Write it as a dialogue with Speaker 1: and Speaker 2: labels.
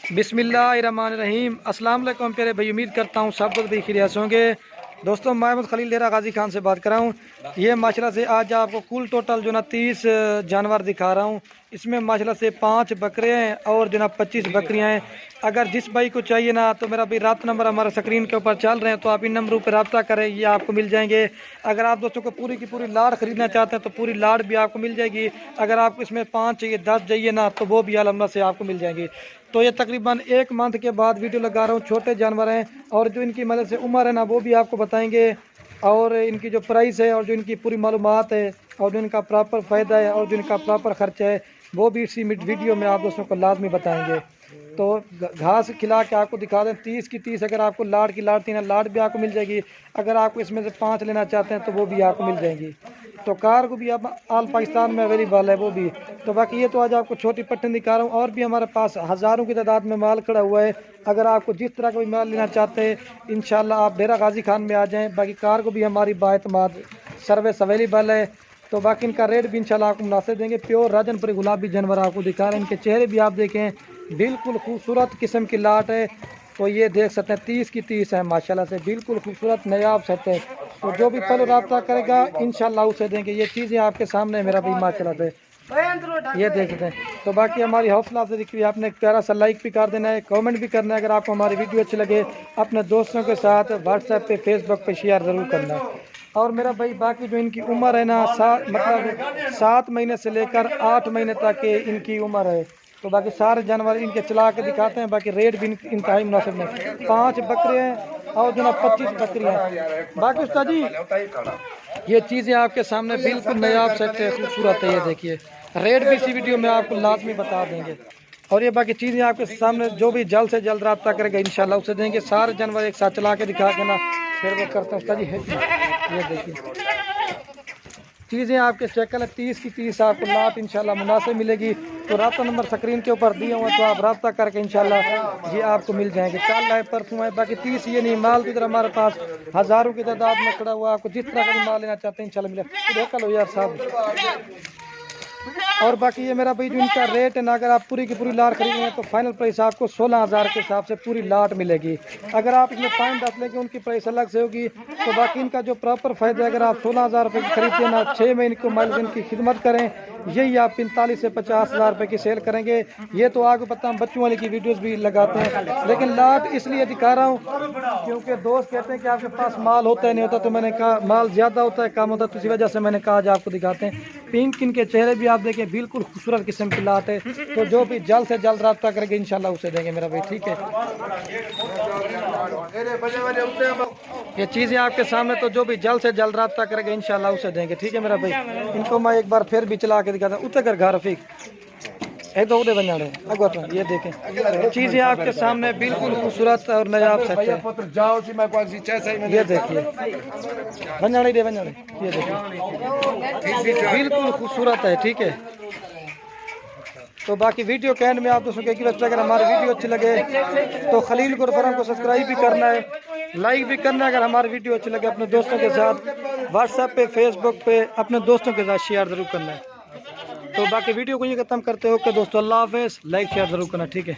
Speaker 1: बिस्मिल्लाहिर्रहमानिर्रहीम। अस्सलाम वालेकुम प्यारे भाई, उम्मीद करता हूँ सब लोग भी खैरियत से होंगे। दोस्तों, मैं मोहम्मद खलील डेरा गाजी खान से बात कर रहा हूँ। ये माशाल्लाह से आज आपको कुल टोटल जो ना 30 जानवर दिखा रहा हूँ। इसमें माशाल्लाह से 5 बकरे हैं और जो ना 25 बकरियाँ हैं। अगर जिस भाई को चाहिए ना तो मेरा भाई रात नंबर हमारे स्क्रीन के ऊपर चल रहे हैं, तो आप इन नंबरों पर रब्ता करें, ये आपको मिल जाएंगे। अगर आप दोस्तों को पूरी की पूरी लाड़ खरीदना चाहते हैं तो पूरी लाड़ भी आपको मिल जाएगी। अगर आपको इसमें 5 चाहिए 10 चाहिए ना तो वो भी अलहमद से आपको मिल जाएंगी। तो ये तकरीबन 1 मंथ के बाद वीडियो लगा रहा हूँ। छोटे जानवर हैं और जो इनकी मतलब से उम्र है ना वो भी आपको बताएंगे, और इनकी जो प्राइस है और जो इनकी पूरी मालूमात है और जो इनका प्रॉपर फ़ायदा है और जो इनका प्रॉपर ख़र्चा है वो भी इसी वीडियो में आप दोस्तों को लाजमी बताएंगे। तो घास खिला के आपको दिखा दें 30 की 30। अगर आपको लाड़ की लाड़ 3 लाड़ भी आपको मिल जाएगी। अगर आपको इसमें से 5 लेना चाहते हैं तो वो भी आपको मिल जाएंगी। तो कार को भी अब आल पाकिस्तान में अवेलेबल है वो भी। तो बाकी ये तो आज आपको छोटी पट्टन दिखा रहा हूँ, और भी हमारे पास हज़ारों की तादाद में माल खड़ा हुआ है। अगर आपको जिस तरह का भी माल लेना चाहते हैं इंशाल्लाह आप डेरा गाजी खान में आ जाएं। बाकी कार को भी हमारी बाएतमाद सर्विस अवेलेबल है। तो बाकी इनका रेट भी इंशाल्लाह आपको मुनासिब देंगे। प्योर राजनपुरी गुलाबी जानवर आपको दिखा रहे हैं। इनके चेहरे भी आप देखें, बिल्कुल खूबसूरत किस्म की लाट है। तो ये देख सकते हैं 30 की 30 है माशाल्लाह से, बिल्कुल खूबसूरत नयाब सेट है। तो जो भी पहले रब्ता करेगा इंशाल्लाह उसे देंगे। ये चीज़ें आपके सामने मेरा भी माशाल्लाह से ये देख सकते हैं। तो बाकी हमारी हौसला अफजाई दिखी, आपने एक प्यारा सा लाइक भी कर देना है, कमेंट भी करना है। अगर आपको हमारी वीडियो अच्छी लगे अपने दोस्तों के साथ व्हाट्सएप पे फेसबुक पे शेयर ज़रूर करना है। और मेरा भाई बाकी जो इनकी उम्र है ना मतलब 7 महीने से लेकर 8 महीने तक इनकी उम्र है। तो बाकी सारे जानवर इनके चला के दिखाते हैं। बाकी रेट भी इंतहाई मुनासिब है। 5 बकरे हैं और जो ना 25 बकरियाँ हैं। बाकी उस्ताद जी ये चीज़ें आपके सामने बिल्कुल नयाब सेट है, खूबसूरत है। ये देखिए रेट भी इसी वीडियो में आपको लाजमी बता देंगे। और ये बाकी चीज़ें आपके सामने जो भी जल्द से जल्द रब्ता करेगा इंशाल्लाह उसे देंगे। सारे जानवर एक साथ चला के दिखा के ना फिर वो करते हैं। उस्ताद जी ये देखिए चीज़ें आपके चेकल है 30 की 30 आपको लाट इंशाल्लाह मुनासिब मिलेगी। तो रब्ता नंबर स्क्रीन के ऊपर दिए हुए तो आप रब्ता करके इंशाल्लाह ये आपको मिल जाएंगे। कल है परसों है। बाकी 30 ये नहीं, माल की तरह हमारे पास हज़ारों की तादाद में खड़ा हुआ। आपको जिस तरह का भी माल लेना चाहते हैं इंशाल्लाह मिलेगा। देखा लो यार साहब। और बाकी ये मेरा भाई जो इनका रेट है ना, अगर आप पूरी की पूरी लाट खरीदेंगे तो फाइनल प्राइस आपको 16,000 के हिसाब से पूरी लाट मिलेगी। अगर आप इसमें 5-10 लेंगे उनकी प्राइस अलग से होगी। तो बाकी इनका जो प्रॉपर फ़ायदा है, अगर आप 16,000 रुपये की खरीदते ना 6 महीने को मालिक इनकी खिदमत करें, यही आप 45 से 50,000 रुपये की सेल करेंगे। ये तो आपको पता हम बच्चों वाली की वीडियोस भी लगाते हैं, लेकिन लाट इसलिए दिखा रहा हूँ क्योंकि दोस्त कहते हैं कि आपके पास माल होता है नहीं होता। तो मैंने कहा माल ज़्यादा होता है कम होता है, तो इसी वजह से मैंने कहा आज आपको दिखाते हैं। पिंक इनके चेहरे भी आप देखें, बिल्कुल खूबसूरत किस्म की लाट है। तो जो भी जल्द से जल्द रब्ता करेंगे इंशाल्लाह उसे देंगे मेरा भाई, ठीक है। ये चीज़ें आपके सामने, तो जो भी जल्द से जल्द रब्ता करेंगे इंशाल्लाह उसे देंगे, ठीक है मेरा भाई। इनको मैं एक बार फिर भी चला के दिखाता हूँ। उतर कर घर रफीक एक दो बना रहे अगवा। ये देखें चीज़ें आपके सामने बिल्कुल खूबसूरत और नयाब सेट है। ये देखिए बंजाड़े दे बंजाड़े, ये देखिए बिल्कुल खूबसूरत है, ठीक है। तो बाकी वीडियो के एंड में आप दोस्तों के बच्चे अगर हमारी वीडियो अच्छी लगे तो खलील गुरफरम को सब्सक्राइब भी करना है, लाइक भी करना है। अगर हमारी वीडियो अच्छी लगे अपने दोस्तों के साथ व्हाट्सएप पे फेसबुक पे अपने दोस्तों के साथ शेयर ज़रूर करना है। तो बाकी वीडियो को ये ख़त्म करते हो कि दोस्तों अल्लाह हाफ़िज़। लाइक शेयर ज़रूर करना, ठीक है।